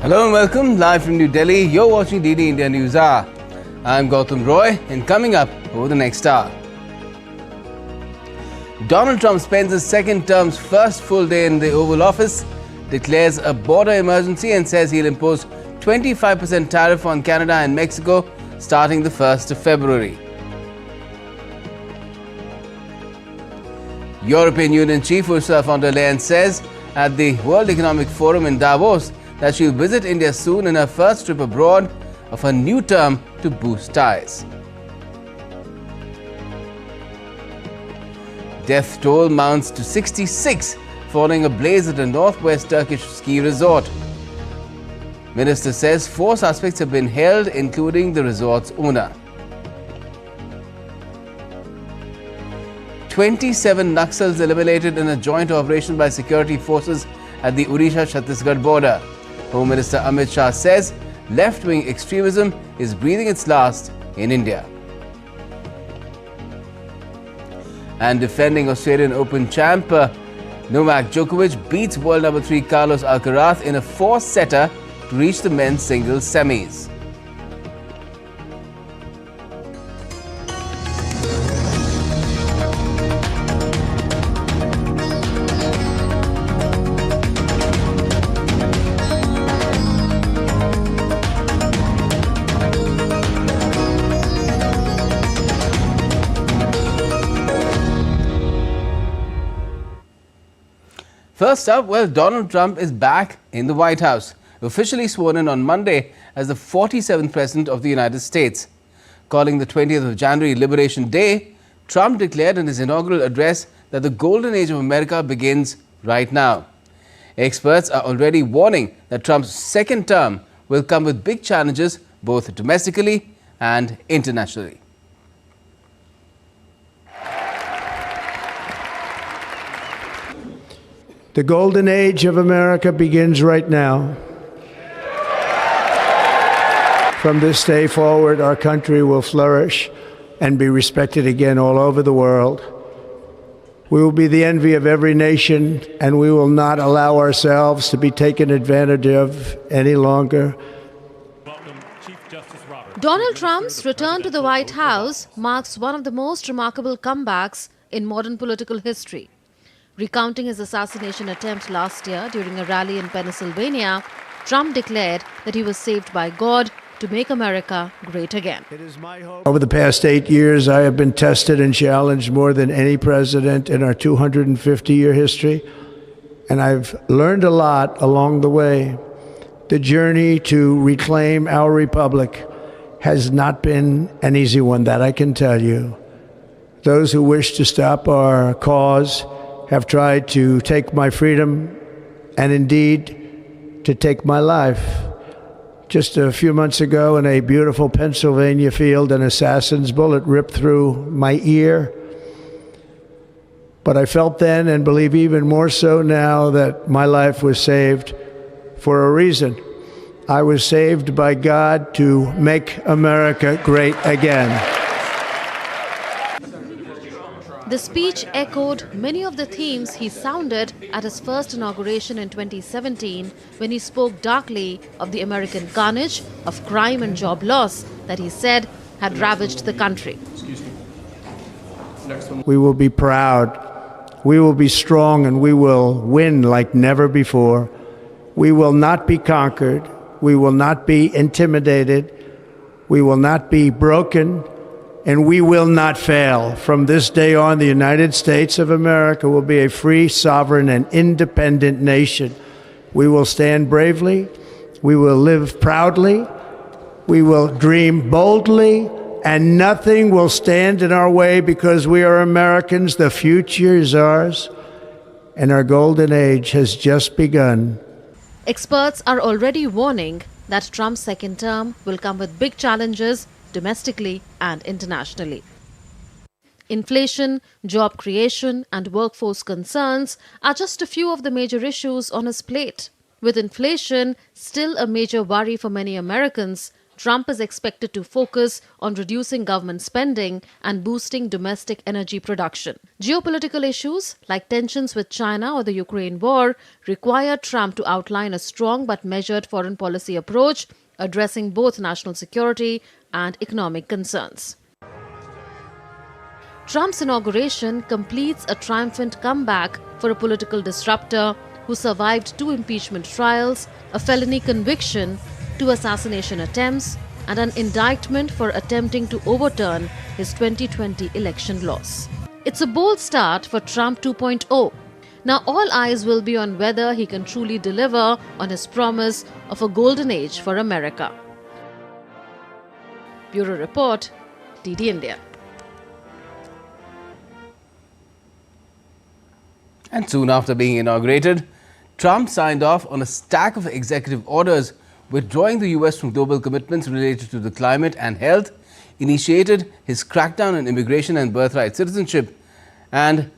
Hello and welcome, live from New Delhi. You're watching DD India NewsHour. I'm Gautam Roy, and coming up over the next hour. Donald Trump spends his second term's first full day in the Oval Office, declares a border emergency and says he'll impose 25% tariff on Canada and Mexico starting the 1st of February. European Union Chief Ursula von der Leyen says at the World Economic Forum in Davos that she'll visit India soon in her first trip abroad of her new term to boost ties. Death toll mounts to 66 following a blaze at a northwest Turkish ski resort. Minister says 4 suspects have been held, including the resort's owner. 27 Naxals eliminated in a joint operation by security forces at the Odisha-Chhattisgarh border. Home Minister Amit Shah says left-wing extremism is breathing its last in India. And defending Australian Open champ Novak Djokovic beats world number 3 Carlos Alcaraz in a 4-setter to reach the men's singles semis. First up, Donald Trump is back in the White House, officially sworn in on Monday as the 47th President of the United States. Calling the 20th of January Liberation Day, Trump declared in his inaugural address that the golden age of America begins right now. Experts are already warning that Trump's second term will come with big challenges both domestically and internationally. The golden age of America begins right now. From this day forward, our country will flourish and be respected again all over the world. We will be the envy of every nation, and we will not allow ourselves to be taken advantage of any longer. Donald Trump's return to the White House marks one of the most remarkable comebacks in modern political history. Recounting his assassination attempt last year during a rally in Pennsylvania, Trump declared that he was saved by God to make America great again. Over the past 8 years, I have been tested and challenged more than any president in our 250-year history, and I've learned a lot along the way. The journey to reclaim our republic has not been an easy one, that I can tell you. Those who wish to stop our cause have tried to take my freedom and indeed to take my life. Just a few months ago in a beautiful Pennsylvania field, an assassin's bullet ripped through my ear. But I felt then, and believe even more so now, that my life was saved for a reason. I was saved by God to make America great again. The speech echoed many of the themes he sounded at his first inauguration in 2017 when he spoke darkly of the American carnage of crime and job loss that he said had ravaged the country. We will be proud, we will be strong, and we will win like never before. We will not be conquered, we will not be intimidated, we will not be broken, and we will not fail. From this day on, the United States of America will be a free, sovereign, and independent nation. We will stand bravely, we will live proudly, we will dream boldly, and nothing will stand in our way because we are Americans. The future is ours, and our golden age has just begun. Experts are already warning that Trump's second term will come with big challenges domestically and internationally. Inflation, job creation, and workforce concerns are just a few of the major issues on his plate. With inflation still a major worry for many Americans, Trump is expected to focus on reducing government spending and boosting domestic energy production. Geopolitical issues like tensions with China or the Ukraine war require Trump to outline a strong but measured foreign policy approach, addressing both national security and economic concerns. Trump's inauguration completes a triumphant comeback for a political disruptor who survived 2 impeachment trials, a felony conviction, 2 assassination attempts, and an indictment for attempting to overturn his 2020 election loss. It's a bold start for Trump 2.0. Now all eyes will be on whether he can truly deliver on his promise of a golden age for America. Bureau Report, DD India. And soon after being inaugurated, Trump signed off on a stack of executive orders withdrawing the US from global commitments related to the climate and health, initiated his crackdown on immigration and birthright citizenship, and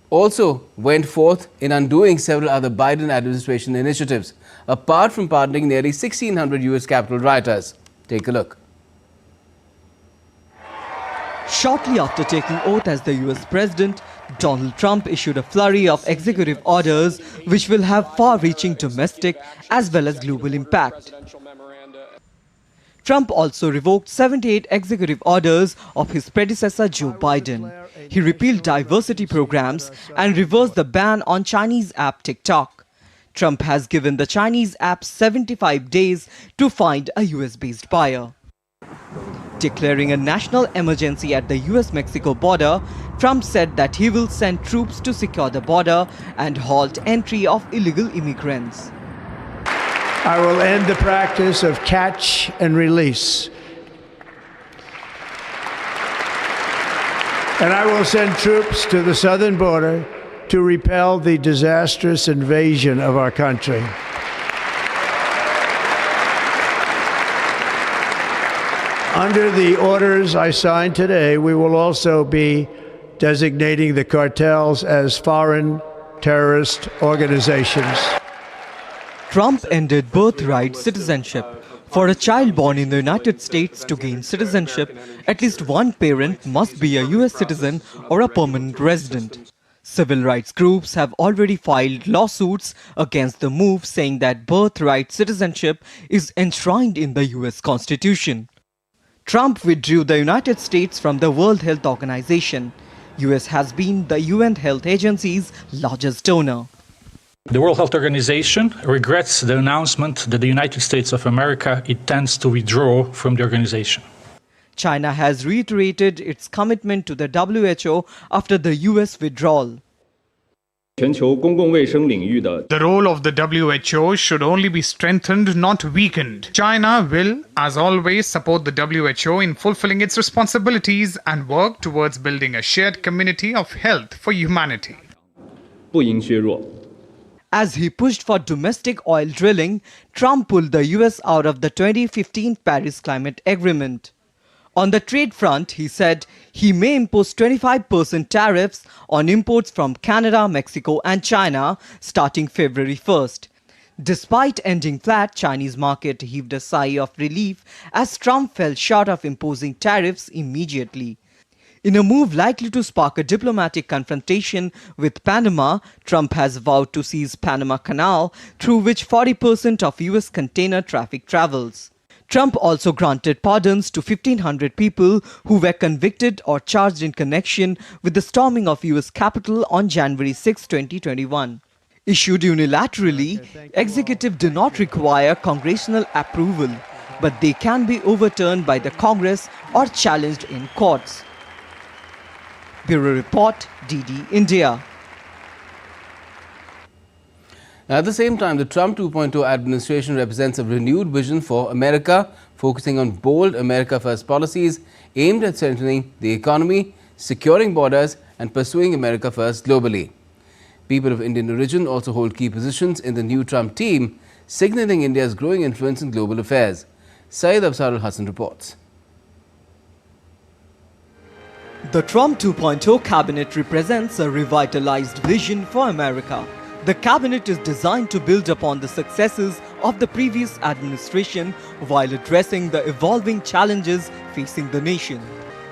also went forth in undoing several other Biden administration initiatives, apart from pardoning nearly 1,600 US Capitol rioters. Take a look. Shortly after taking oath as the US President, Donald Trump issued a flurry of executive orders which will have far-reaching domestic as well as global impact. Trump also revoked 78 executive orders of his predecessor Joe Biden. He repealed diversity programs and reversed the ban on Chinese app TikTok. Trump has given the Chinese app 75 days to find a US-based buyer. Declaring a national emergency at the US-Mexico border, Trump said that he will send troops to secure the border and halt entry of illegal immigrants. I will end the practice of catch and release. And I will send troops to the southern border to repel the disastrous invasion of our country. Under the orders I signed today, we will also be designating the cartels as foreign terrorist organizations. Trump ended birthright citizenship. For a child born in the United States to gain citizenship, at least one parent must be a US citizen or a permanent resident. Civil rights groups have already filed lawsuits against the move, saying that birthright citizenship is enshrined in the US Constitution. Trump withdrew the United States from the World Health Organization. US has been the UN Health Agency's largest donor. The World Health Organization regrets the announcement that the United States of America intends to withdraw from the organization. China has reiterated its commitment to the WHO after the US withdrawal. The role of the WHO should only be strengthened, not weakened. China will, as always, support the WHO in fulfilling its responsibilities and work towards building a shared community of health for humanity. As he pushed for domestic oil drilling, Trump pulled the US out of the 2015 Paris Climate Agreement. On the trade front, he said he may impose 25% tariffs on imports from Canada, Mexico and China starting February 1st. Despite ending flat, Chinese market heaved a sigh of relief as Trump fell short of imposing tariffs immediately. In a move likely to spark a diplomatic confrontation with Panama, Trump has vowed to seize Panama Canal, through which 40% of US container traffic travels. Trump also granted pardons to 1,500 people who were convicted or charged in connection with the storming of US Capitol on January 6, 2021. Issued unilaterally, executives do not require congressional approval, but they can be overturned by the Congress or challenged in courts. Bureau Report, DD India. At the same time, the Trump 2.0 administration represents a renewed vision for America, focusing on bold America First policies aimed at strengthening the economy, securing borders and pursuing America First globally. People of Indian origin also hold key positions in the new Trump team, signaling India's growing influence in global affairs. Syed Afzal Hassan reports. The Trump 2.0 cabinet represents a revitalized vision for America. The cabinet is designed to build upon the successes of the previous administration while addressing the evolving challenges facing the nation.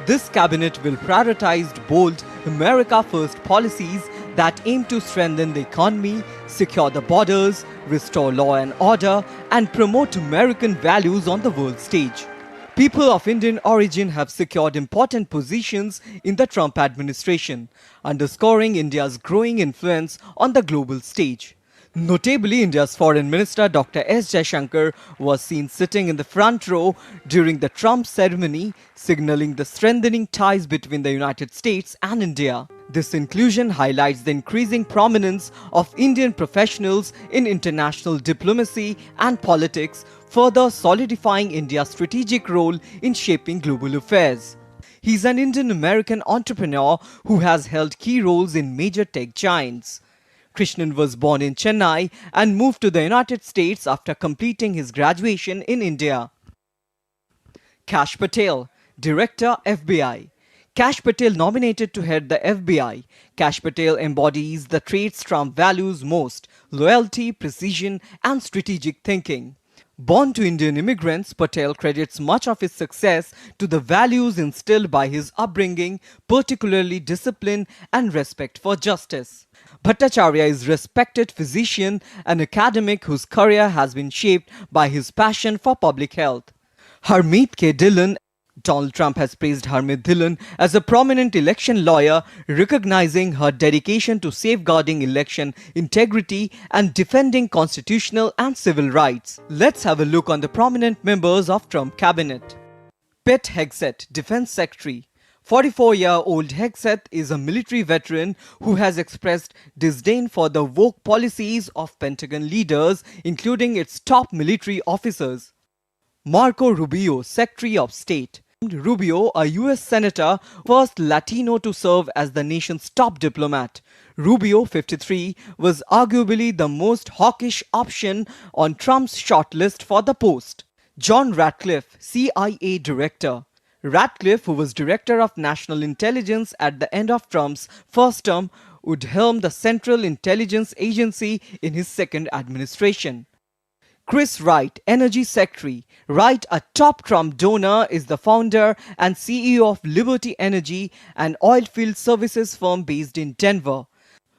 This cabinet will prioritize bold America First policies that aim to strengthen the economy, secure the borders, restore law and order, and promote American values on the world stage. People of Indian origin have secured important positions in the Trump administration, underscoring India's growing influence on the global stage. Notably, India's Foreign Minister Dr. S. Jaishankar was seen sitting in the front row during the Trump ceremony, signaling the strengthening ties between the United States and India. This inclusion highlights the increasing prominence of Indian professionals in international diplomacy and politics, further solidifying India's strategic role in shaping global affairs. He's an Indian-American entrepreneur who has held key roles in major tech giants. Krishnan was born in Chennai and moved to the United States after completing his graduation in India. Kash Patel, Director, FBI. Kash Patel nominated to head the FBI. Kash Patel embodies the traits Trump values most: loyalty, precision, and strategic thinking. Born to Indian immigrants, Patel credits much of his success to the values instilled by his upbringing, particularly discipline and respect for justice. Bhattacharya is a respected physician and academic whose career has been shaped by his passion for public health. Harmeet K. Dhillon. Donald Trump has praised Harmeet Dhillon as a prominent election lawyer, recognizing her dedication to safeguarding election integrity and defending constitutional and civil rights. Let's have a look on the prominent members of Trump cabinet. Pete Hegseth, Defense Secretary. 44-year-old Hegseth is a military veteran who has expressed disdain for the woke policies of Pentagon leaders, including its top military officers. Marco Rubio, Secretary of State. Rubio, a US Senator, first Latino to serve as the nation's top diplomat. Rubio, 53, was arguably the most hawkish option on Trump's shortlist for the post. John Ratcliffe, CIA Director. Ratcliffe, who was Director of National Intelligence at the end of Trump's first term, would helm the Central Intelligence Agency in his second administration. Chris Wright, Energy Secretary. Wright, a top Trump donor, is the founder and CEO of Liberty Energy, an oilfield services firm based in Denver.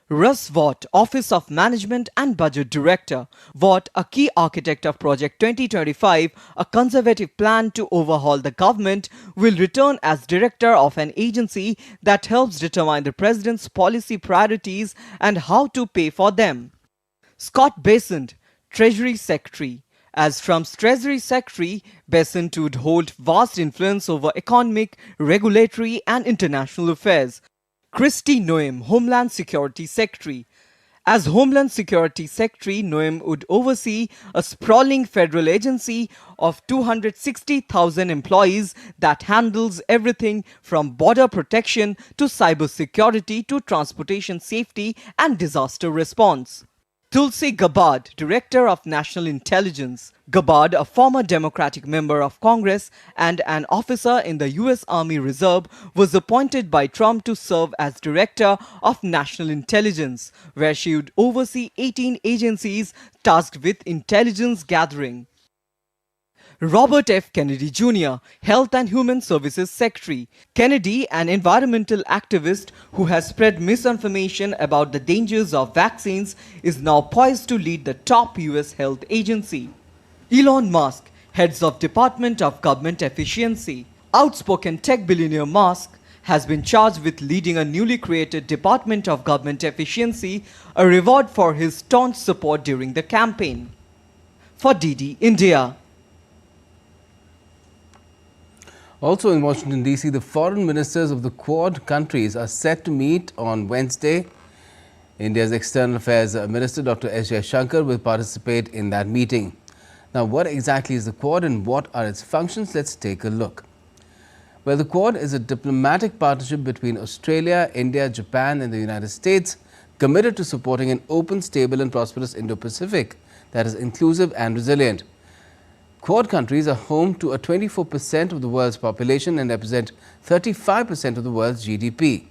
Russ Vought, Office of Management and Budget Director. Vought, a key architect of Project 2025, a conservative plan to overhaul the government, will return as director of an agency that helps determine the president's policy priorities and how to pay for them. Scott Bessent, Treasury Secretary. As Trump's Treasury Secretary, Bessent would hold vast influence over economic, regulatory, and international affairs. Kristi Noem, Homeland Security Secretary. As Homeland Security Secretary, Noem would oversee a sprawling federal agency of 260,000 employees that handles everything from border protection to cybersecurity to transportation safety and disaster response. Tulsi Gabbard, Director of National Intelligence. Gabbard, a former Democratic member of Congress and an officer in the U.S. Army Reserve, was appointed by Trump to serve as Director of National Intelligence, where she would oversee 18 agencies tasked with intelligence gathering. Robert F. Kennedy Jr., Health and Human Services Secretary. Kennedy, an environmental activist who has spread misinformation about the dangers of vaccines, is now poised to lead the top US health agency. Elon Musk, Heads of Department of Government Efficiency. Outspoken tech billionaire Musk has been charged with leading a newly created Department of Government Efficiency, a reward for his staunch support during the campaign. For DD India. Also in Washington, D.C., the foreign ministers of the Quad countries are set to meet on Wednesday. India's External Affairs Minister Dr. S. Jaishankar will participate in that meeting. Now, what exactly is the Quad and what are its functions? Let's take a look. Well, the Quad is a diplomatic partnership between Australia, India, Japan and the United States, committed to supporting an open, stable and prosperous Indo-Pacific that is inclusive and resilient. Quad countries are home to 24% of the world's population and represent 35% of the world's GDP.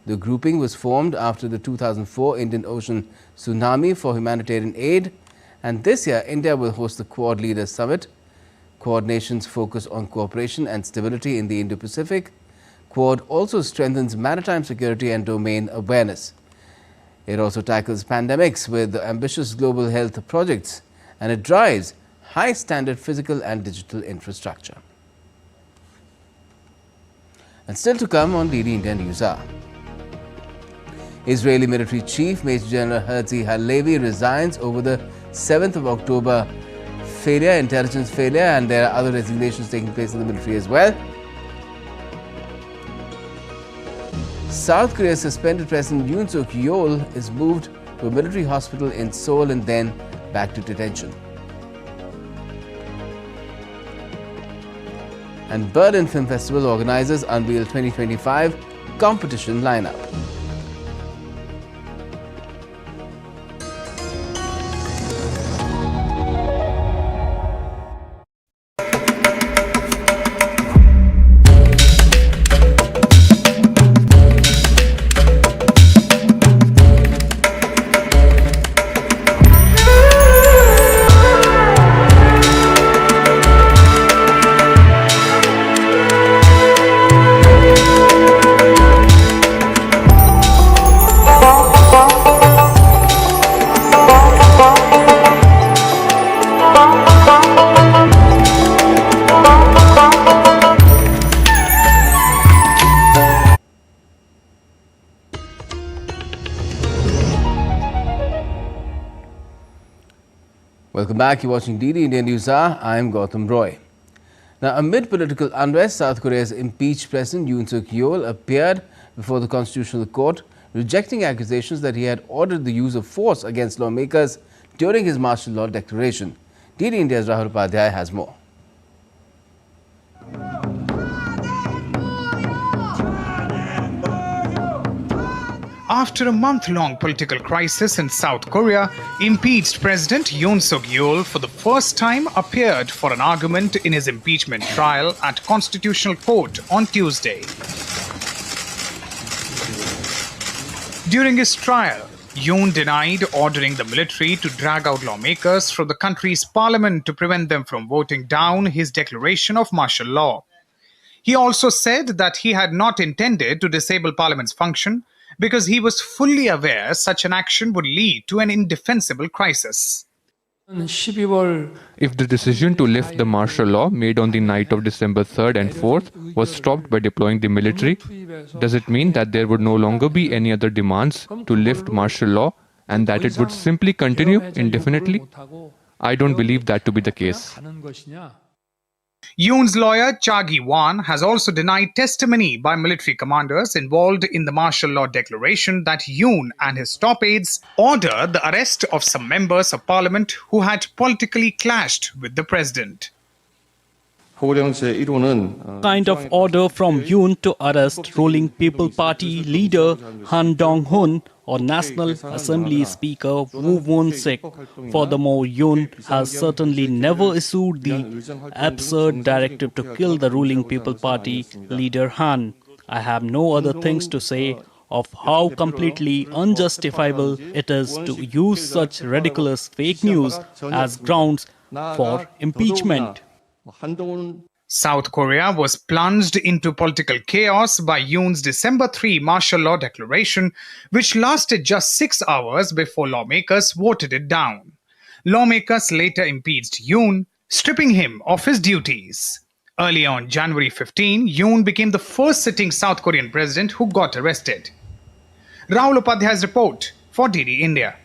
The grouping was formed after the 2004 Indian Ocean tsunami for humanitarian aid And this year, India will host the Quad Leaders Summit. Quad nations focus on cooperation and stability in the Indo-Pacific. Quad also strengthens maritime security and domain awareness. It also tackles pandemics with ambitious global health projects, and it drives high-standard physical and digital infrastructure. And still to come on DD India NewsHour. Israeli military chief Major General Herzi Halevi resigns over the 7th of October intelligence failure, and there are other resignations taking place in the military as well. South Korea's suspended President Yoon Suk Yeol is moved to a military hospital in Seoul and then back to detention. And Berlin Film Festival organizers unveil 2025 competition lineup. Welcome back. You're watching DD India NewsHour. I'm Gautam Roy. Now, amid political unrest, South Korea's impeached President Yoon Suk Yeol appeared before the Constitutional Court, rejecting accusations that he had ordered the use of force against lawmakers during his martial law declaration. DD India's Rahul Upadhyay has more. After a month-long political crisis in South Korea, impeached President Yoon Suk Yeol for the first time appeared for an argument in his impeachment trial at Constitutional Court on Tuesday. During his trial, Yoon denied ordering the military to drag out lawmakers from the country's parliament to prevent them from voting down his declaration of martial law. He also said that he had not intended to disable parliament's function because he was fully aware such an action would lead to an indefensible crisis. If the decision to lift the martial law made on the night of December 3rd and 4th was stopped by deploying the military, does it mean that there would no longer be any other demands to lift martial law and that it would simply continue indefinitely? I don't believe that to be the case. Yoon's lawyer, Cha Gi-wan, has also denied testimony by military commanders involved in the martial law declaration that Yoon and his top aides ordered the arrest of some members of parliament who had politically clashed with the president. Kind of order from Yoon to arrest ruling People Party leader Han Dong-hun or National Assembly Speaker Woo Won-sik. Furthermore, Yoon has certainly never issued the absurd directive to kill the ruling People Party leader Han. I have no other things to say of how completely unjustifiable it is to use such ridiculous fake news as grounds for impeachment. South Korea was plunged into political chaos by Yoon's December 3 martial law declaration, which lasted just 6 hours before lawmakers voted it down. Lawmakers later impeached Yoon, stripping him of his duties. Earlier on January 15, Yoon became the first sitting South Korean president who got arrested. Rahul Upadhyay's report for DD India.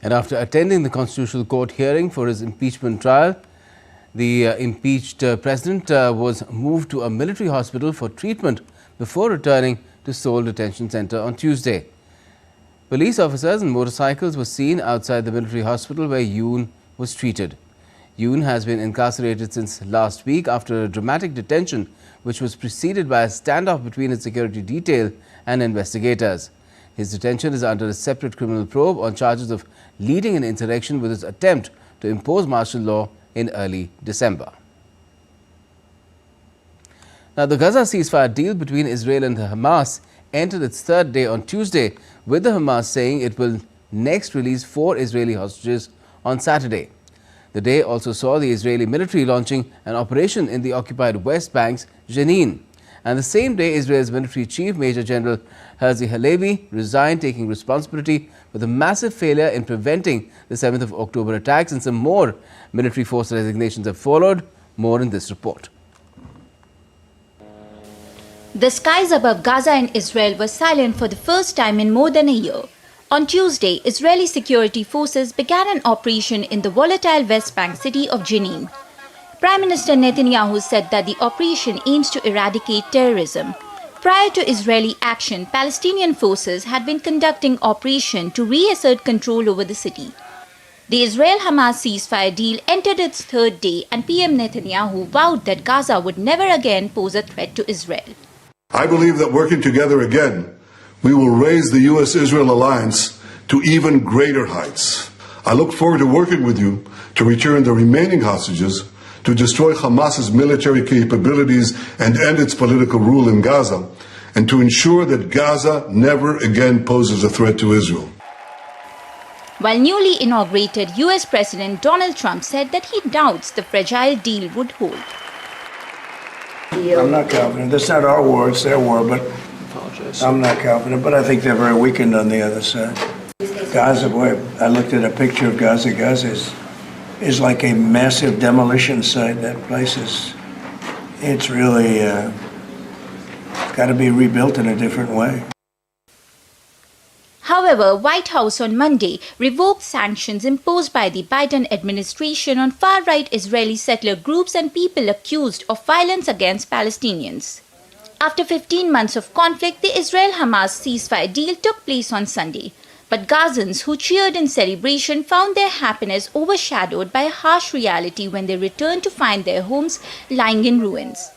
And after attending the Constitutional Court hearing for his impeachment trial, the impeached president was moved to a military hospital for treatment before returning to Seoul Detention Center on Tuesday. Police officers and motorcycles were seen outside the military hospital where Yoon was treated. Yoon has been incarcerated since last week after a dramatic detention which was preceded by a standoff between his security detail and investigators. His detention is under a separate criminal probe on charges of leading an insurrection with his attempt to impose martial law in early December. Now, the Gaza ceasefire deal between Israel and Hamas entered its third day on Tuesday, with the Hamas saying it will next release 4 Israeli hostages on Saturday. The day also saw the Israeli military launching an operation in the occupied West Bank's Jenin. And the same day, Israel's military chief, Major General Herzi Halevi, resigned, taking responsibility for the massive failure in preventing the 7th of October attacks, and some more military force resignations have followed. More in this report. The skies above Gaza and Israel were silent for the first time in more than a year. On Tuesday, Israeli security forces began an operation in the volatile West Bank city of Jenin. Prime Minister Netanyahu said that the operation aims to eradicate terrorism. Prior to Israeli action, Palestinian forces had been conducting operation to reassert control over the city. The Israel-Hamas ceasefire deal entered its third day, and PM Netanyahu vowed that Gaza would never again pose a threat to Israel. I believe that working together again, we will raise the U.S.-Israel alliance to even greater heights. I look forward to working with you to return the remaining hostages, to destroy Hamas's military capabilities and end its political rule in Gaza, and to ensure that Gaza never again poses a threat to Israel. While newly inaugurated US President Donald Trump said that he doubts the fragile deal would hold. I'm not confident. That's not our war, it's their war, but I'm not confident. But I think they're very weakened on the other side. Gaza, boy, I looked at a picture of Gaza. Gaza is like a massive demolition site. That place it's really got to be rebuilt in a different way. However, White House on Monday revoked sanctions imposed by the Biden administration on far-right Israeli settler groups and people accused of violence against Palestinians. After 15 months of conflict, the Israel-Hamas ceasefire deal took place on Sunday. But Gazans who cheered in celebration found their happiness overshadowed by a harsh reality when they returned to find their homes lying in ruins.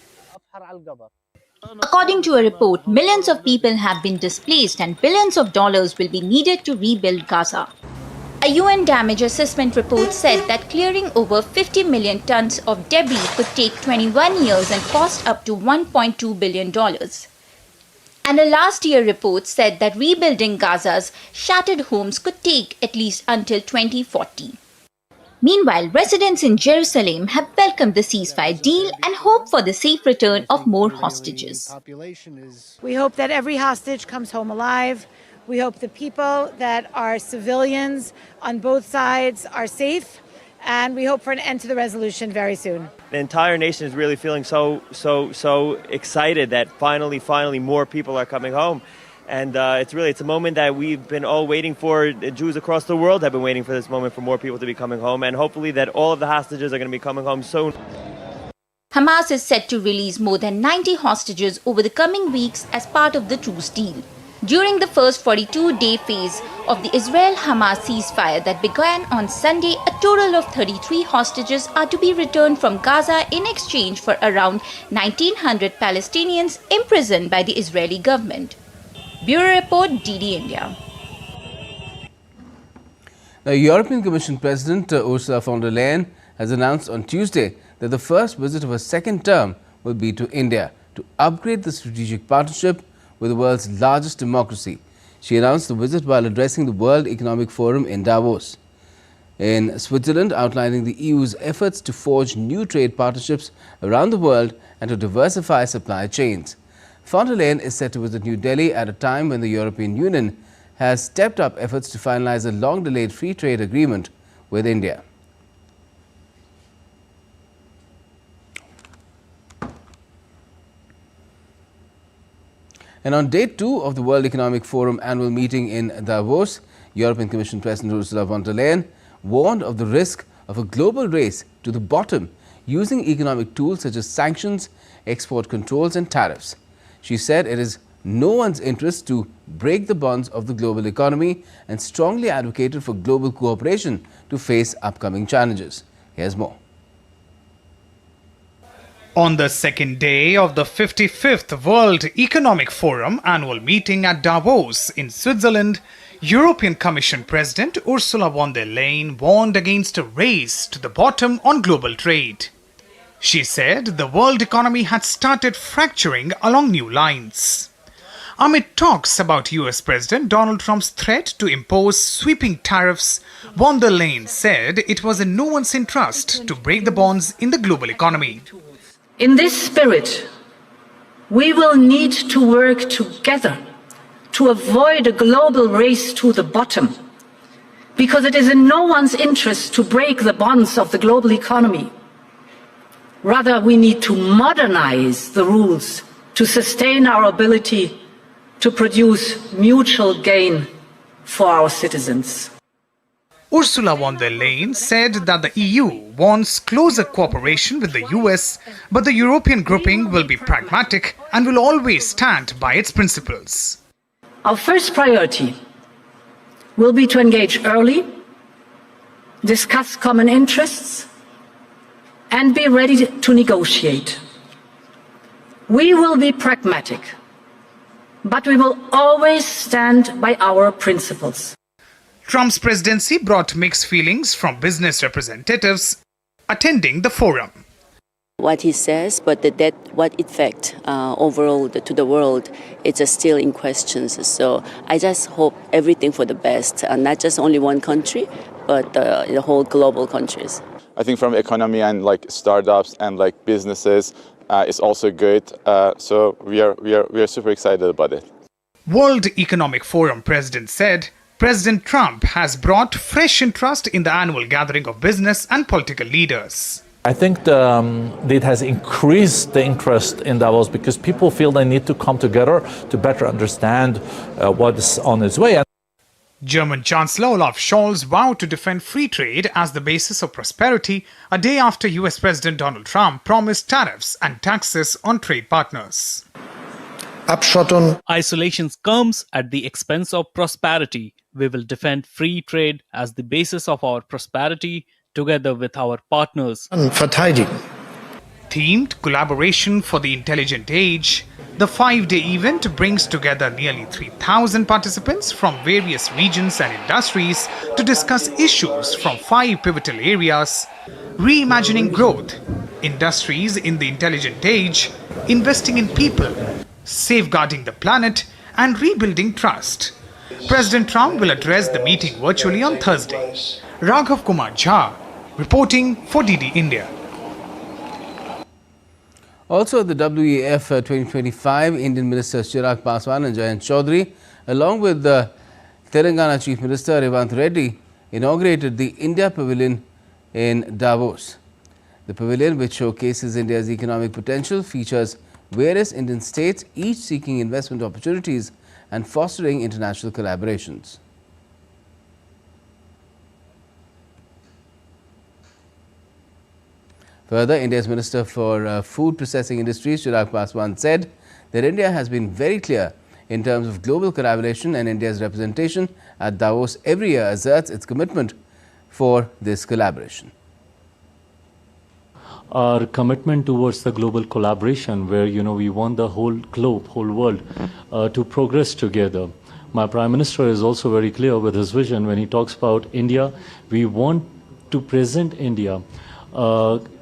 According to a report, millions of people have been displaced and billions of dollars will be needed to rebuild Gaza. A UN damage assessment report said that clearing over 50 million tons of debris could take 21 years and cost up to $1.2 billion. And a last year report said that rebuilding Gaza's shattered homes could take at least until 2040. Meanwhile, residents in Jerusalem have welcomed the ceasefire deal and hope for the safe return of more hostages. We hope that every hostage comes home alive. We hope the people that are civilians on both sides are safe. And we hope for an end to the resolution very soon. The entire nation is really feeling so excited that finally more people are coming home. And it's a moment that we've been all waiting for. Jews across the world have been waiting for this moment for more people to be coming home. And hopefully that all of the hostages are going to be coming home soon. Hamas is set to release more than 90 hostages over the coming weeks as part of the truce deal. During the first 42-day phase of the Israel-Hamas ceasefire that began on Sunday, a total of 33 hostages are to be returned from Gaza in exchange for around 1,900 Palestinians imprisoned by the Israeli government. Bureau Report, DD India. Now, European Commission President Ursula von der Leyen has announced on Tuesday that the first visit of her second term will be to India to upgrade the strategic partnership with the world's largest democracy. She announced the visit while addressing the World Economic Forum in Davos, in Switzerland, outlining the EU's efforts to forge new trade partnerships around the world and to diversify supply chains. Von der Leyen is set to visit New Delhi at a time when the European Union has stepped up efforts to finalize a long-delayed free trade agreement with India. And on day 2 of the World Economic Forum annual meeting in Davos, European Commission President Ursula von der Leyen warned of the risk of a global race to the bottom using economic tools such as sanctions, export controls and tariffs. She said it is no one's interest to break the bonds of the global economy and strongly advocated for global cooperation to face upcoming challenges. Here's more. On the second day of the 55th World Economic Forum annual meeting at Davos in Switzerland, European Commission President Ursula von der Leyen warned against a race to the bottom on global trade. She said the world economy had started fracturing along new lines. Amid talks about US President Donald Trump's threat to impose sweeping tariffs, von der Leyen said it was in no one's interest to break the bonds in the global economy. In this spirit, we will need to work together to avoid a global race to the bottom, because it is in no one's interest to break the bonds of the global economy. Rather, we need to modernize the rules to sustain our ability to produce mutual gain for our citizens. Ursula von der Leyen said that the EU wants closer cooperation with the US, but the European grouping will be pragmatic and will always stand by its principles. Our first priority will be to engage early, discuss common interests, and be ready to negotiate. We will be pragmatic, but we will always stand by our principles. Trump's presidency brought mixed feelings from business representatives attending the forum. What he says, but what effect overall to the world, it's still in questions. So I just hope everything for the best, not just only one country, but the whole global countries. I think from economy and like startups and like businesses, it's also good. So we are super excited about it. World Economic Forum president said President Trump has brought fresh interest in the annual gathering of business and political leaders. I think it has increased the interest in Davos because people feel they need to come together to better understand what is on its way. German Chancellor Olaf Scholz vowed to defend free trade as the basis of prosperity a day after US President Donald Trump promised tariffs and taxes on trade partners. Isolation comes at the expense of prosperity. We will defend free trade as the basis of our prosperity together with our partners. Themed Collaboration for the Intelligent Age, the 5-day event brings together nearly 3,000 participants from various regions and industries to discuss issues from 5 pivotal areas: reimagining growth, industries in the intelligent age, investing in people, safeguarding the planet, and rebuilding trust. President Trump will address the meeting virtually on Thursday. Raghav Kumar Jha, reporting for DD India. Also at the WEF 2025, Indian Ministers Chirag Paswan and Jayant Chaudhary, along with the Telangana Chief Minister Revanth Reddy, inaugurated the India Pavilion in Davos. The pavilion, which showcases India's economic potential, features various Indian states, each seeking investment opportunities and fostering international collaborations. Further, India's Minister for Food Processing Industries, Chirag Paswan, said that India has been very clear in terms of global collaboration, and India's representation at Davos every year asserts its commitment for this collaboration. Our commitment towards the global collaboration, where we want the whole globe, whole world to progress together. My Prime Minister is also very clear with his vision when he talks about India. We want to present India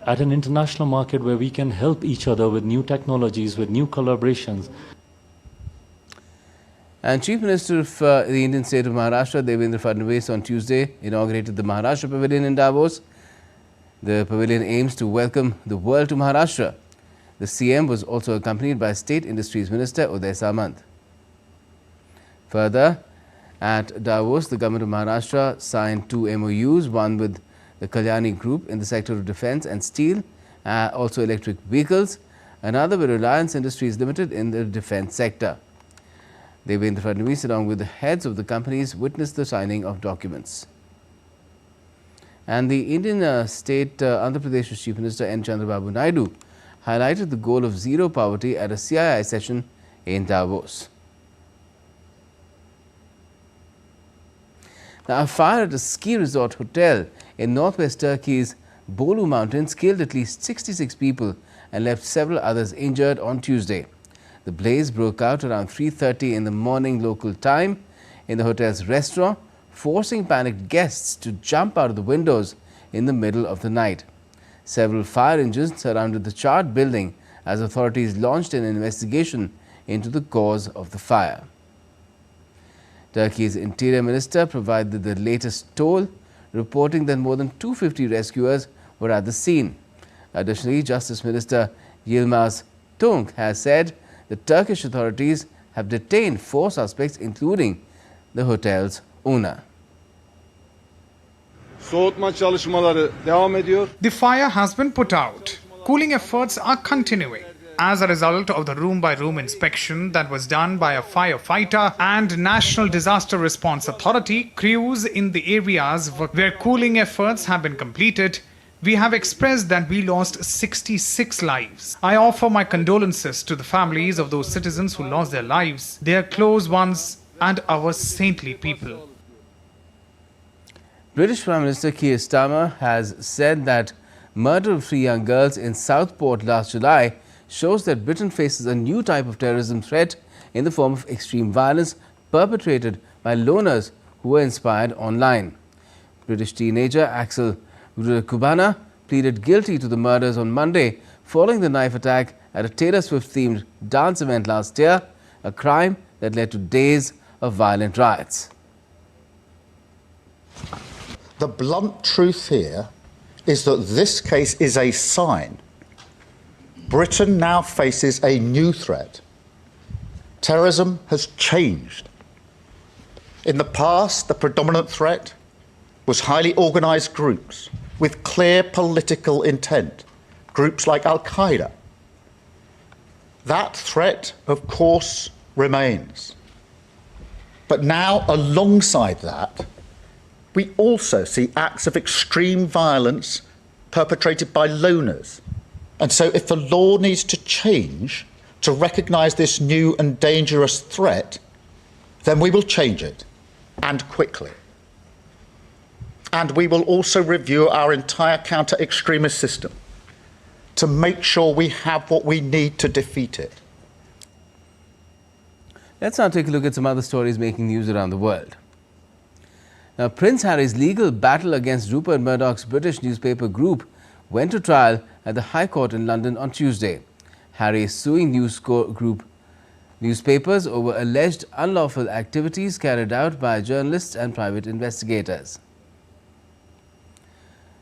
at an international market where we can help each other with new technologies, with new collaborations. And Chief Minister of the Indian state of Maharashtra, Devendra Fadnavis, on Tuesday inaugurated the Maharashtra Pavilion in Davos. The pavilion aims to welcome the world to Maharashtra. The CM was also accompanied by State Industries Minister Uday Samant. Further, at Davos, the government of Maharashtra signed 2 MOUs, one with the Kalyani Group in the sector of defence and steel, also electric vehicles, another with Reliance Industries Limited in the defence sector. Devendra Fadnavis, along with the heads of the companies, witnessed the signing of documents. And the Indian state Andhra Pradesh Chief Minister N. Chandrababu Naidu highlighted the goal of zero poverty at a CII session in Davos. Now, a fire at a ski resort hotel in northwest Turkey's Bolu Mountains killed at least 66 people and left several others injured on Tuesday. The blaze broke out around 3:30 in the morning local time in the hotel's restaurant, forcing panicked guests to jump out of the windows in the middle of the night. Several fire engines surrounded the charred building as authorities launched an investigation into the cause of the fire. Turkey's Interior Minister provided the latest toll, reporting that more than 250 rescuers were at the scene. Additionally, Justice Minister Yilmaz Tunç has said the Turkish authorities have detained 4 suspects, including the hotel's owner. The fire has been put out. Cooling efforts are continuing. As a result of the room-by-room inspection that was done by a firefighter and National Disaster Response Authority, crews in the areas where cooling efforts have been completed, we have expressed that we lost 66 lives. I offer my condolences to the families of those citizens who lost their lives, their close ones, and our saintly people. British Prime Minister Keir Starmer has said that murder of 3 young girls in Southport last July shows that Britain faces a new type of terrorism threat in the form of extreme violence perpetrated by loners who were inspired online. British teenager Axel Kubana pleaded guilty to the murders on Monday following the knife attack at a Taylor Swift-themed dance event last year, a crime that led to days of violent riots. The blunt truth here is that this case is a sign. Britain now faces a new threat. Terrorism has changed. In the past, the predominant threat was highly organised groups with clear political intent, groups like Al-Qaeda. That threat, of course, remains. But now, alongside that, we also see acts of extreme violence perpetrated by loners. And so if the law needs to change to recognise this new and dangerous threat, then we will change it, and quickly. And we will also review our entire counter-extremist system to make sure we have what we need to defeat it. Let's now take a look at some other stories making news around the world. Now, Prince Harry's legal battle against Rupert Murdoch's British newspaper group went to trial at the High Court in London on Tuesday. Harry is suing newspapers over alleged unlawful activities carried out by journalists and private investigators.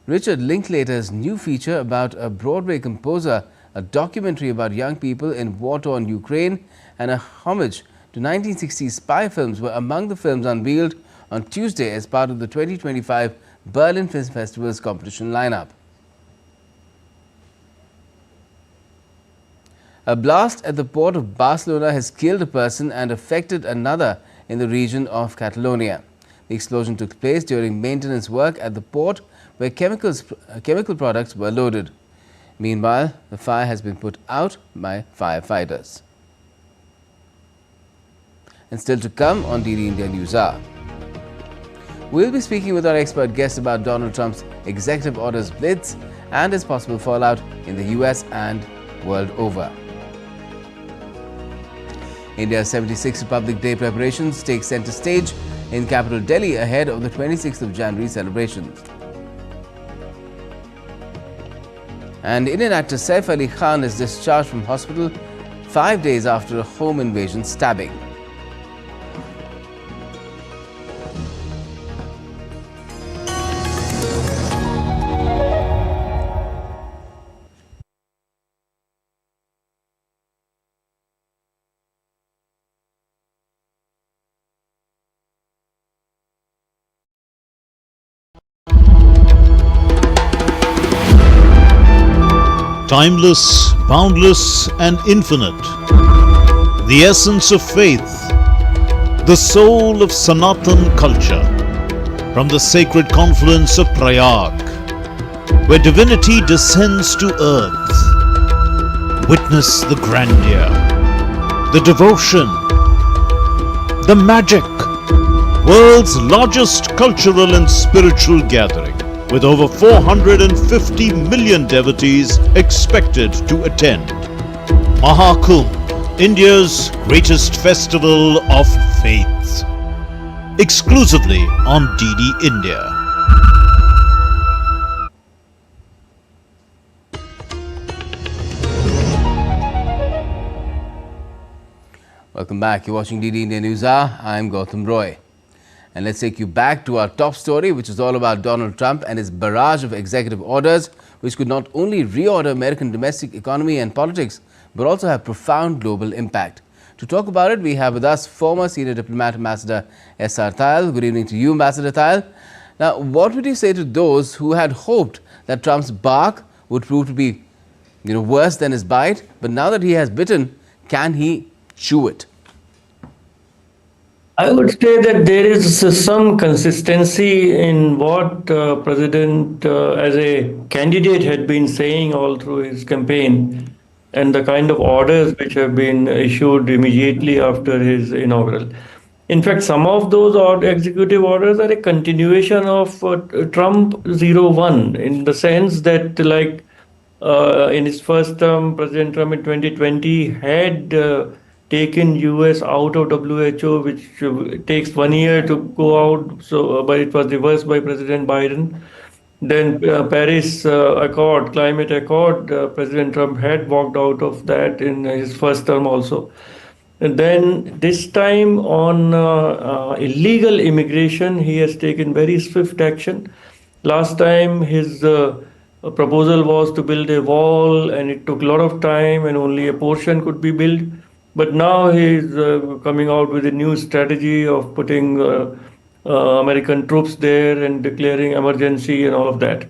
Richard Linklater's new feature about a Broadway composer, a documentary about young people in war-torn Ukraine, and a homage to 1960s spy films were among the films unveiled on Tuesday as part of the 2025 Berlin Film Festival's competition lineup. A blast at the port of Barcelona has killed a person and affected another in the region of Catalonia. The explosion took place during maintenance work at the port where chemical products were loaded. Meanwhile, the fire has been put out by firefighters. And still to come on DD India NewsHour. We'll be speaking with our expert guest about Donald Trump's executive orders blitz and its possible fallout in the US and world over. India's 76th Republic Day preparations take centre stage in capital Delhi ahead of the 26th of January celebrations. And Indian actor Saif Ali Khan is discharged from hospital 5 days after a home invasion stabbing. Timeless, boundless, and infinite. The essence of faith, the soul of Sanatan culture. From the sacred confluence of Prayag, where divinity descends to earth. Witness the grandeur, the devotion, the magic. World's largest cultural and spiritual gathering, with over 450 million devotees expected to attend. Mahakumbh, India's greatest festival of faith. Exclusively on DD India. Welcome back. You're watching DD India NewsHour. I'm Gautam Roy. And let's take you back to our top story, which is all about Donald Trump and his barrage of executive orders, which could not only reorder American domestic economy and politics, but also have profound global impact. To talk about it, we have with us former senior diplomat Ambassador S.R. Thayil. Good evening to you, Ambassador Thayil. Now, what would you say to those who had hoped that Trump's bark would prove to be, worse than his bite, but now that he has bitten, can he chew it? I would say that there is some consistency in what President as a candidate had been saying all through his campaign and the kind of orders which have been issued immediately after his inaugural. In fact, some of those executive orders are a continuation of Trump 01 in the sense that in his first term, President Trump in 2020 had taken US out of WHO, which takes 1 year to go out. So, but it was reversed by President Biden. Then Paris Accord, Climate Accord, President Trump had walked out of that in his first term also. And then this time on illegal immigration, he has taken very swift action. Last time his proposal was to build a wall, and it took a lot of time and only a portion could be built. But now he's coming out with a new strategy of putting American troops there and declaring emergency and all of that.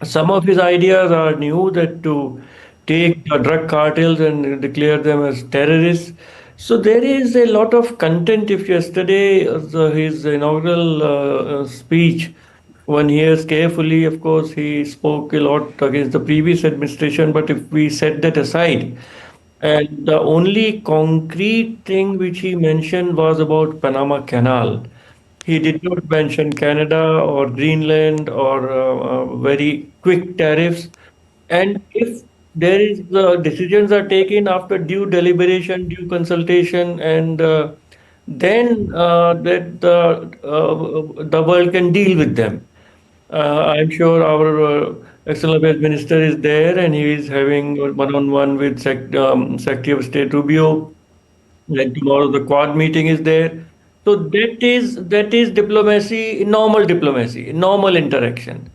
Some of his ideas are new, that to take drug cartels and declare them as terrorists. So there is a lot of content. If yesterday his inaugural speech, one hears carefully, of course, he spoke a lot against the previous administration, but if we set that aside, and the only concrete thing which he mentioned was about Panama Canal. He did not mention Canada or Greenland or very quick tariffs. And if there is decisions are taken after due deliberation, due consultation, and then that the world can deal with them. I'm sure our External Affairs Minister is there, and he is having one-on-one with Secretary of State Rubio. And tomorrow the Quad meeting is there. So that is diplomacy, normal interaction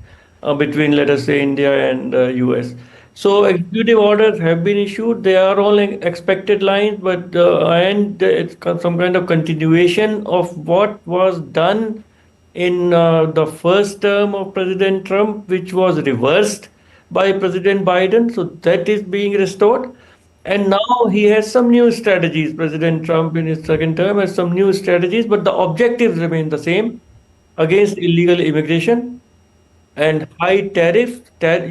between, let us say, India and US. So executive orders have been issued. They are all expected lines, but and it's some kind of continuation of what was done in the first term of President Trump, which was reversed by President Biden. So that is being restored. And now he has some new strategies. President Trump in his second term has some new strategies, but the objectives remain the same: against illegal immigration and high tariff,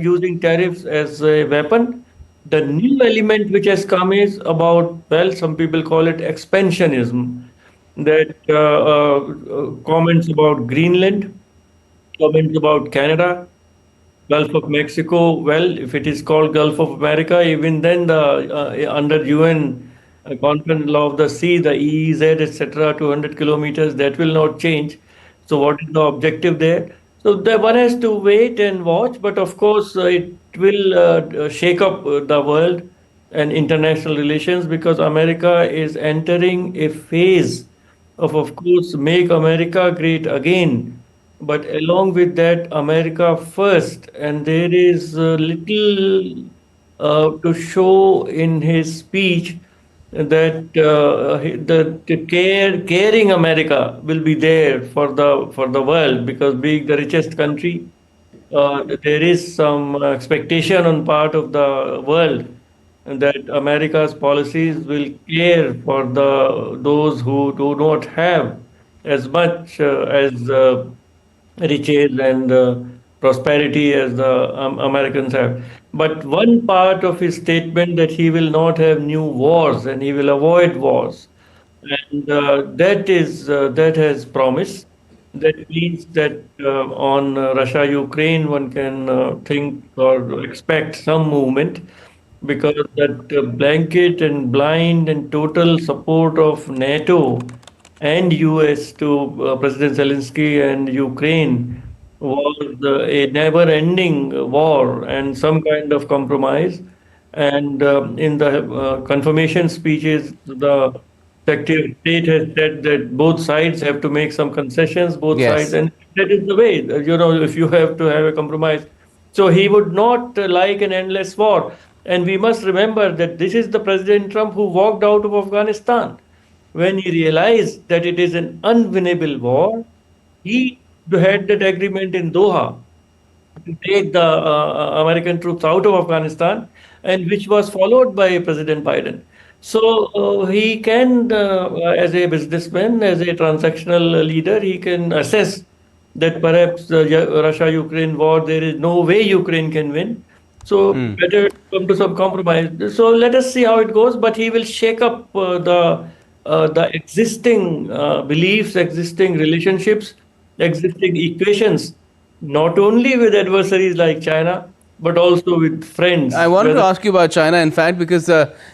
using tariffs as a weapon. The new element which has come is about, well, some people call it expansionism. That comments about Greenland, comments about Canada, Gulf of Mexico. Well, if it is called Gulf of America, even then the under UN Conference Law of the Sea, the EEZ, etc., 200 kilometers, that will not change. So what is the objective there? So one has to wait and watch, but of course it will shake up the world and international relations, because America is entering a phase of course, make America great again. But along with that, America first. And there is little to show in his speech that the caring America will be there for the world, because being the richest country, there is some expectation on part of the world that America's policies will care for those who do not have as much as riches and prosperity as the Americans have. But one part of his statement, that he will not have new wars and he will avoid wars, and that has promise. That means that on Russia-Ukraine, one can think or expect some movement, because that blanket and blind and total support of NATO and US to President Zelensky and Ukraine was a never-ending war and some kind of compromise. And in the confirmation speeches, the Secretary of State has said that both sides have to make some concessions, both Yes. sides, and that is the way, if you have to have a compromise. So he would not like an endless war. And we must remember that this is the President Trump who walked out of Afghanistan. When he realized that it is an unwinnable war, he had that agreement in Doha to take the American troops out of Afghanistan, and which was followed by President Biden. So he can, as a businessman, as a transactional leader, he can assess that perhaps the Russia-Ukraine war, there is no way Ukraine can win. So better come to some compromise. So let us see how it goes. But he will shake up the existing beliefs, existing relationships, existing equations, not only with adversaries like China, but also with friends. I wanted to ask you about China, in fact, because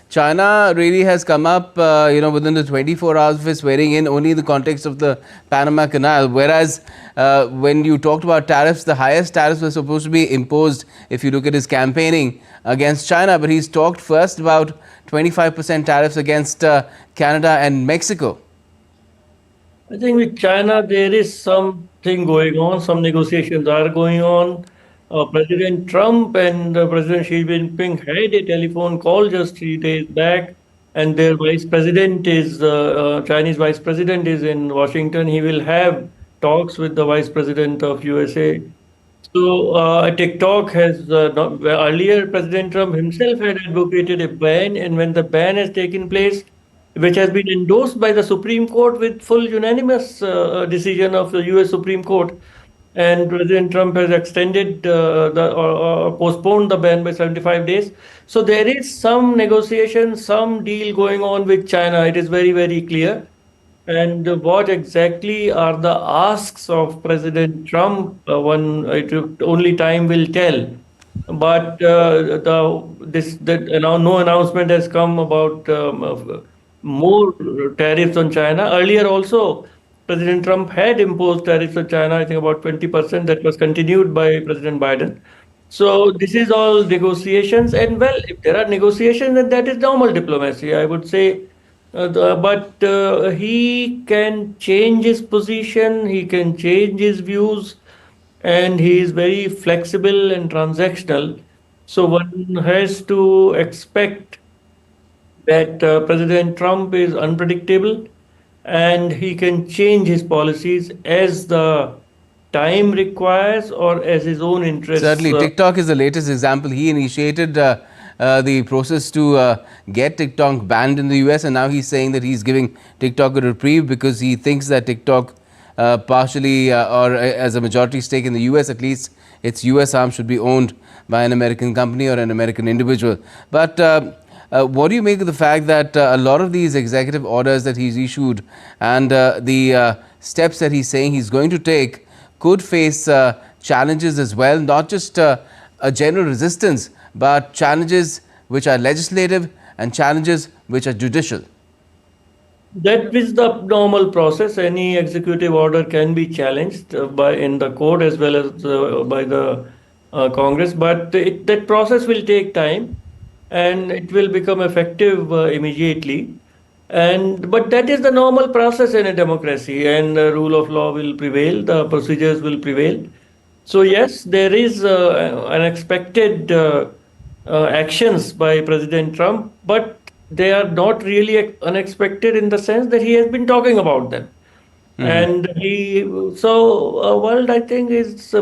China really has come up, within the 24 hours of his swearing in, only in the context of the Panama Canal. Whereas when you talked about tariffs, the highest tariffs were supposed to be imposed, if you look at his campaigning against China. But he's talked first about 25% tariffs against Canada and Mexico. I think with China, there is something going on, some negotiations are going on. President Trump and President Xi Jinping had a telephone call just 3 days back, and their vice president is, Chinese vice president is in Washington. He will have talks with the vice president of USA. So TikTok has, earlier President Trump himself had advocated a ban, and when the ban has taken place, which has been endorsed by the Supreme Court with full unanimous decision of the US Supreme Court, and President Trump has extended or postponed the ban by 75 days. So there is some negotiation, some deal going on with China. It is very, very clear. And what exactly are the asks of President Trump? Only time will tell. But no announcement has come about more tariffs on China. Earlier also, President Trump had imposed tariffs on China, I think about 20%, that was continued by President Biden. So this is all negotiations, and well, if there are negotiations, then that is normal diplomacy, I would say. But he can change his position, he can change his views, and he is very flexible and transactional. So one has to expect that President Trump is unpredictable, and he can change his policies as the time requires or as his own interests. Certainly, TikTok is the latest example. He initiated the process to get TikTok banned in the US, and now he's saying that he's giving TikTok a reprieve because he thinks that TikTok partially or as a majority stake in the US, at least its US arm should be owned by an American company or an American individual. But what do you make of the fact that a lot of these executive orders that he's issued and the steps that he's saying he's going to take could face challenges as well, not just a general resistance, but challenges which are legislative and challenges which are judicial? That is the normal process. Any executive order can be challenged in the court as well as by the Congress, but that process will take time, and it will become effective immediately. But that is the normal process in a democracy, and the rule of law will prevail, the procedures will prevail. So yes, there is unexpected actions by President Trump, but they are not really unexpected in the sense that he has been talking about them. And world, I think, is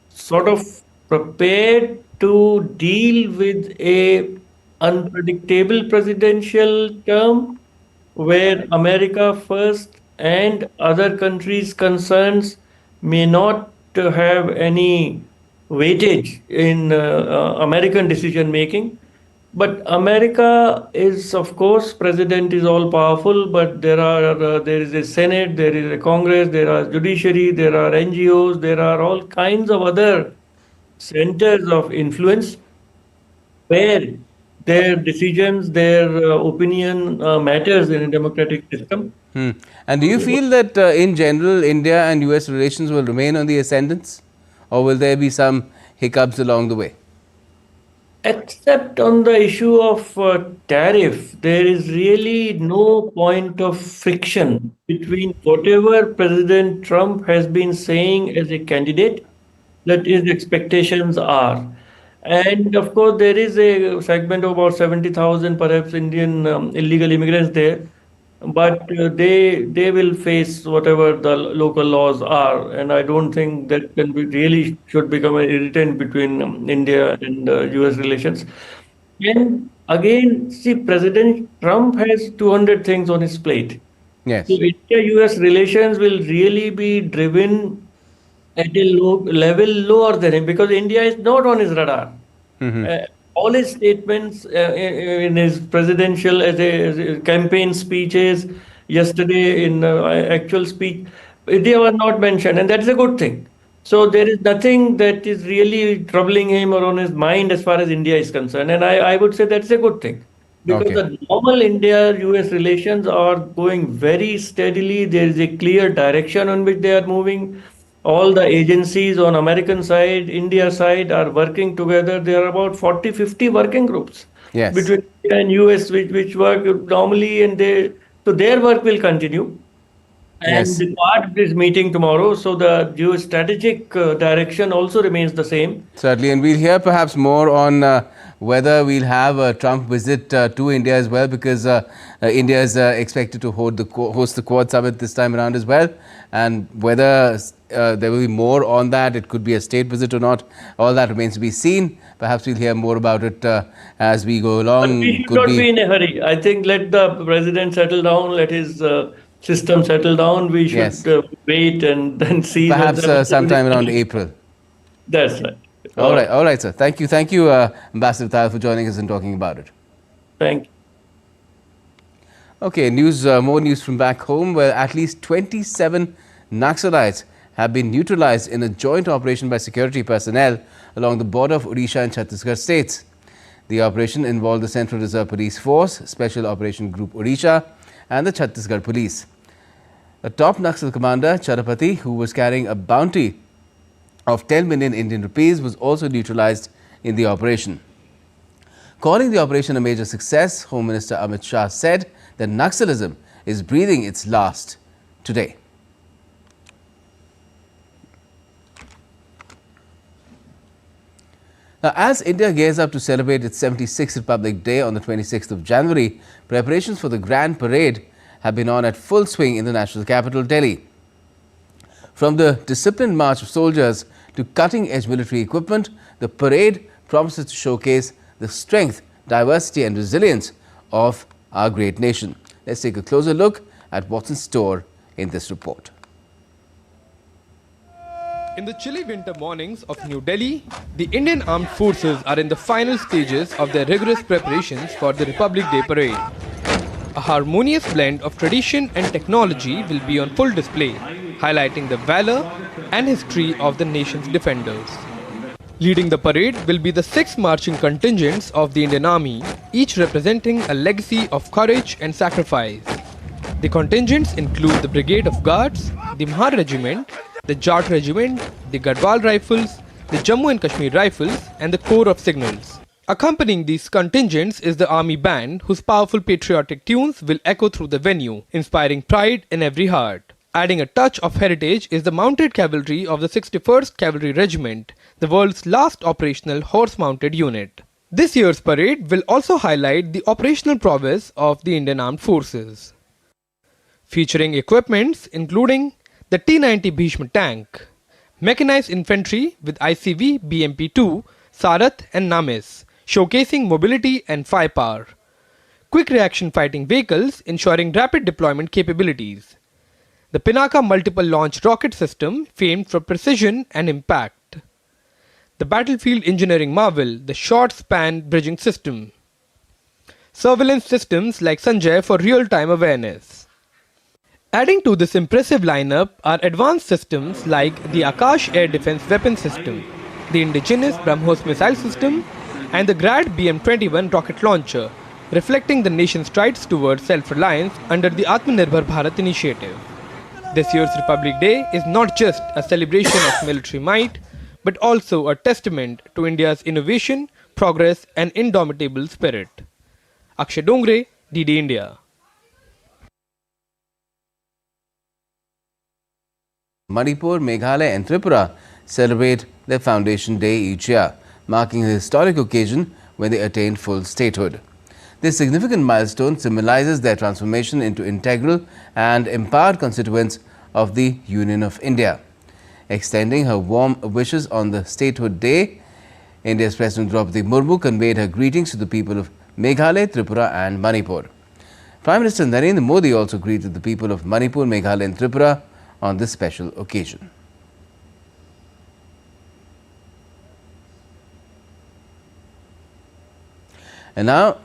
sort of prepared to deal with a unpredictable presidential term where America first and other countries' concerns may not have any weightage in American decision making. But America is, of course, president is all powerful, but there is a Senate, there is a Congress, there are judiciary, there are NGOs, there are all kinds of other centers of influence where their decisions, their opinion matters in a democratic system. And do you feel that in general, India and US relations will remain on the ascendance, or will there be some hiccups along the way? Except on the issue of tariff, there is really no point of friction between whatever President Trump has been saying as a candidate, that his expectations are. And of course, there is a segment of about 70,000 perhaps Indian illegal immigrants there, but they will face whatever the local laws are, and I don't think that can be really should become an irritant between India and US relations. And again, see, President Trump has 200 things on his plate. Yes. So India-US relations will really be driven at a level lower than him, because India is not on his radar. All his statements in his presidential as a campaign speeches yesterday in actual speech, they were not mentioned, and that is a good thing. So there is nothing that is really troubling him or on his mind as far as India is concerned, and I would say that's a good thing, because the normal India-US relations are going very steadily. There is a clear direction on which they are moving. All the agencies on American side, India side are working together. There are about 40, 50 working groups between India and US which work normally, and so their work will continue. And the part of this meeting tomorrow, so the geostrategic direction also remains the same. Certainly, and we'll hear perhaps more on whether we'll have a Trump visit to India as well, because India is expected to host the Quad Summit this time around as well, and whether there will be more on that. It could be a state visit or not. All that remains to be seen. Perhaps we'll hear more about it as we go along. But we should not be in a hurry. I think let the president settle down, let his system settle down. We should wait and then see. Perhaps sometime around April. That's right. All right, sir. Thank you, Ambassador Tahir, for joining us and talking about it. Thank you. Okay, more news from back home, where at least 27 Naxalites have been neutralized in a joint operation by security personnel along the border of Odisha and Chhattisgarh states. The operation involved the Central Reserve Police Force, Special Operation Group Odisha, and the Chhattisgarh Police. A top Naxal commander, Charapati, who was carrying a bounty of 10 million Indian rupees, was also neutralized in the operation. Calling the operation a major success, Home Minister Amit Shah said that Naxalism is breathing its last today. Now, as India gears up to celebrate its 76th Republic Day on the 26th of January, preparations for the Grand Parade have been on at full swing in the national capital, Delhi. From the disciplined march of soldiers to cutting-edge military equipment, the parade promises to showcase the strength, diversity and resilience of our great nation. Let's take a closer look at what's in store in this report. In the chilly winter mornings of New Delhi, the Indian Armed Forces are in the final stages of their rigorous preparations for the Republic Day Parade. A harmonious blend of tradition and technology will be on full display, highlighting the valor and history of the nation's defenders. Leading the parade will be the 6 marching contingents of the Indian Army, each representing a legacy of courage and sacrifice. The contingents include the Brigade of Guards, the Mahar Regiment, the Jat Regiment, the Garhwal Rifles, the Jammu and Kashmir Rifles, and the Corps of Signals. Accompanying these contingents is the Army Band, whose powerful patriotic tunes will echo through the venue, inspiring pride in every heart. Adding a touch of heritage is the Mounted Cavalry of the 61st Cavalry Regiment, the world's last operational horse-mounted unit. This year's parade will also highlight the operational prowess of the Indian Armed Forces, featuring equipments including the T-90 Bhishma tank, mechanized infantry with ICV BMP-2, Sarath and Names, showcasing mobility and firepower, quick reaction fighting vehicles ensuring rapid deployment capabilities, the Pinaka multiple launch rocket system famed for precision and impact, the battlefield engineering marvel, the short span bridging system, surveillance systems like Sanjay for real-time awareness. Adding to this impressive lineup are advanced systems like the Akash Air Defense Weapon System, the indigenous BrahMos missile system, and the Grad BM-21 rocket launcher, reflecting the nation's strides towards self-reliance under the Atmanirbhar Bharat initiative. This year's Republic Day is not just a celebration of military might, but also a testament to India's innovation, progress and indomitable spirit. Akshay Dongre, DD India. Manipur, Meghalaya and Tripura celebrate their foundation day each year, marking a historic occasion when they attained full statehood. This significant milestone symbolizes their transformation into integral and empowered constituents of the Union of India. Extending her warm wishes on the statehood day, India's President Draupadi Murmu conveyed her greetings to the people of Meghalaya, Tripura and Manipur. Prime Minister Narendra Modi also greeted the people of Manipur, Meghalaya and Tripura on this special occasion. And now,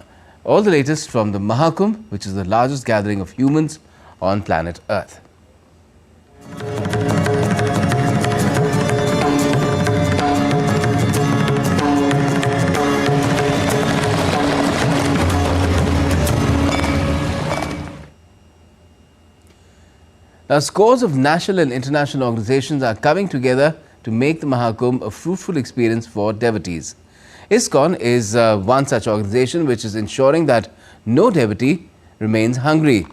all the latest from the Mahakumbh, which is the largest gathering of humans on planet Earth. Now, scores of national and international organizations are coming together to make the Mahakumbh a fruitful experience for devotees. ISKCON is one such organization which is ensuring that no devotee remains hungry.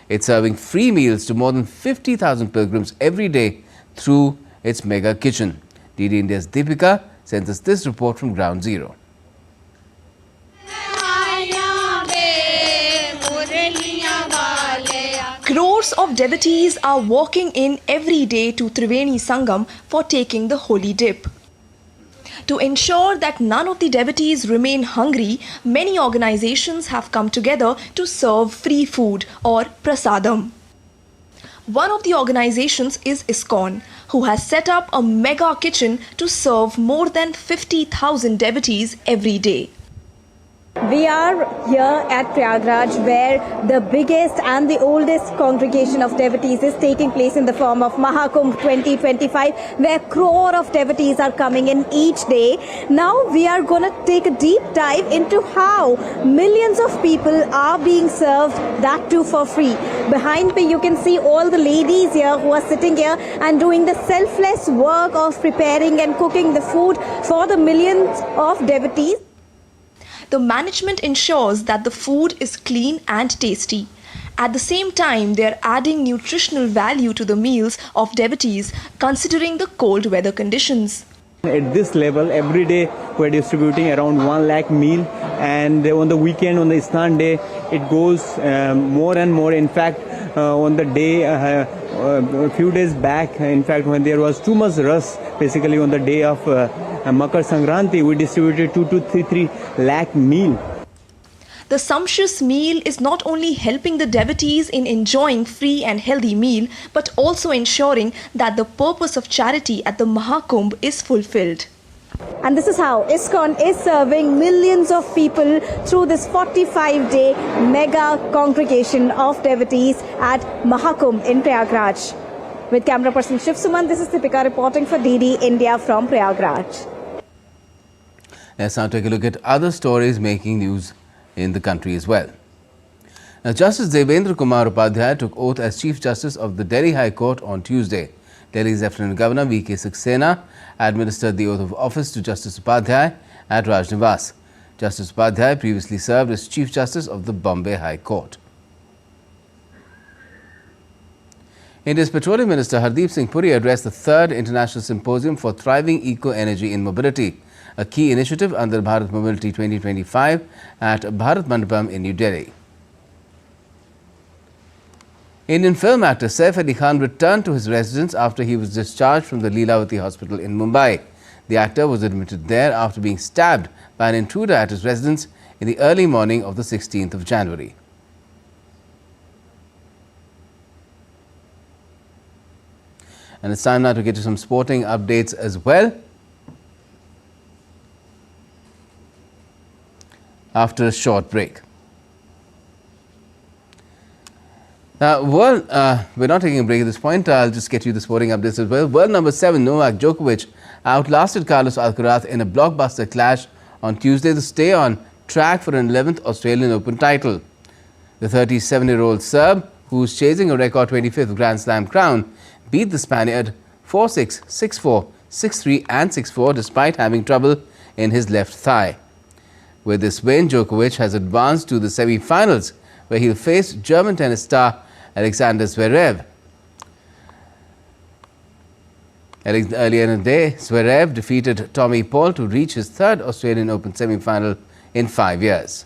It's serving free meals to more than 50,000 pilgrims every day through its mega kitchen. DD India's Deepika sends us this report from Ground Zero. Crores of devotees are walking in every day to Triveni Sangam for taking the holy dip. To ensure that none of the devotees remain hungry, many organizations have come together to serve free food or prasadam. One of the organizations is ISKCON, who has set up a mega kitchen to serve more than 50,000 devotees every day. We are here at Prayagraj, where the biggest and the oldest congregation of devotees is taking place in the form of Mahakumbh 2025, where crore of devotees are coming in each day. Now we are going to take a deep dive into how millions of people are being served, that too for free. Behind me you can see all the ladies here who are sitting here and doing the selfless work of preparing and cooking the food for the millions of devotees. The management ensures that the food is clean and tasty. At the same time, they are adding nutritional value to the meals of devotees, considering the cold weather conditions. At this level, every day we're distributing around 1 lakh meal, and on the weekend, on the Isnan day, it goes more and more. In fact, on the day, a few days back, in fact, when there was too much rush, basically on the day of Makar Sankranti, we distributed 2 to 3 lakh meal. The sumptuous meal is not only helping the devotees in enjoying free and healthy meal, but also ensuring that the purpose of charity at the Mahakumbh is fulfilled. And this is how ISKCON is serving millions of people through this 45-day mega congregation of devotees at Mahakumbh in Prayagraj. With camera person Shiv Suman, this is Deepika reporting for DD India from Prayagraj. Let's now take a look at other stories making news in the country as well. Now, Justice Devendra Kumar Upadhyay took oath as Chief Justice of the Delhi High Court on Tuesday. Delhi's Lieutenant Governor V.K. Saxena administered the oath of office to Justice Upadhyay at Raj Nivas. Justice Upadhyay previously served as Chief Justice of the Bombay High Court. India's Petroleum Minister Hardeep Singh Puri addressed the 3rd International Symposium for Thriving Eco-Energy in Mobility, a key initiative under Bharat Mobility 2025 at Bharat Mandapam in New Delhi. Indian film actor Saif Ali Khan returned to his residence after he was discharged from the Leelavati Hospital in Mumbai. The actor was admitted there after being stabbed by an intruder at his residence in the early morning of the 16th of January. And it's time now to get to some sporting updates as well. After a short break. Now, we're not taking a break at this point. I'll just get you the sporting updates as well. World number 7 Novak Djokovic outlasted Carlos Alcaraz in a blockbuster clash on Tuesday to stay on track for an 11th Australian Open title. The 37-year-old Serb, who's chasing a record 25th Grand Slam crown, beat the Spaniard 4-6, 6-4, 6-3 and 6-4 despite having trouble in his left thigh. With this win, Djokovic has advanced to the semi-finals, where he'll face German tennis star Alexander Zverev. Earlier in the day, Zverev defeated Tommy Paul to reach his third Australian Open semi-final in 5 years.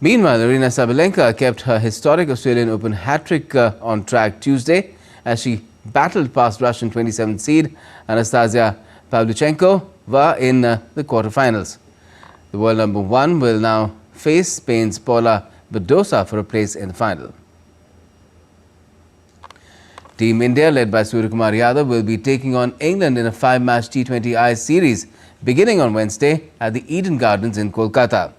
Meanwhile, Aryna Sabalenka kept her historic Australian Open hat-trick on track Tuesday as she battled past Russian 27th seed Anastasia Pavlyuchenkova in the quarterfinals. The world number 1 will now face Spain's Paula Badosa for a place in the final. Team India, led by Suryakumar Yadav, will be taking on England in a 5-match T20I series beginning on Wednesday at the Eden Gardens in Kolkata.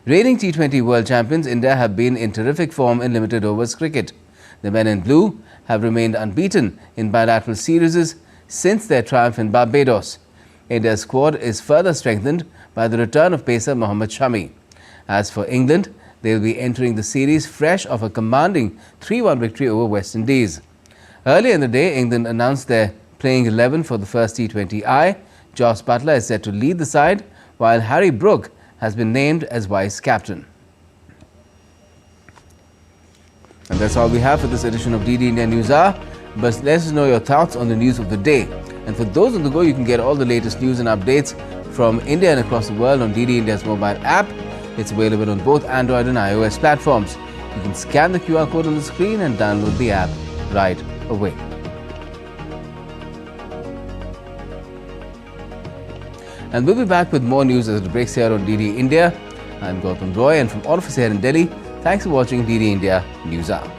Reigning T20 world champions, India have been in terrific form in limited overs cricket. The men in blue have remained unbeaten in bilateral series since their triumph in Barbados. India's squad is further strengthened by the return of pacer Mohammad Shami. As for England, they will be entering the series fresh off a commanding 3-1 victory over West Indies. Earlier in the day, England announced their playing 11 for the first T20I. Joss Butler is set to lead the side, while Harry Brook has been named as vice captain. And that's all we have for this edition of DD India News Hour. But let us know your thoughts on the news of the day. And for those on the go, you can get all the latest news and updates from India and across the world on DD India's mobile app. It's available on both Android and iOS platforms. You can scan the QR code on the screen and download the app right away. And we'll be back with more news as it breaks here on DD India. I'm Gautam Roy, and from all of us here in Delhi, thanks for watching DD India News Hour.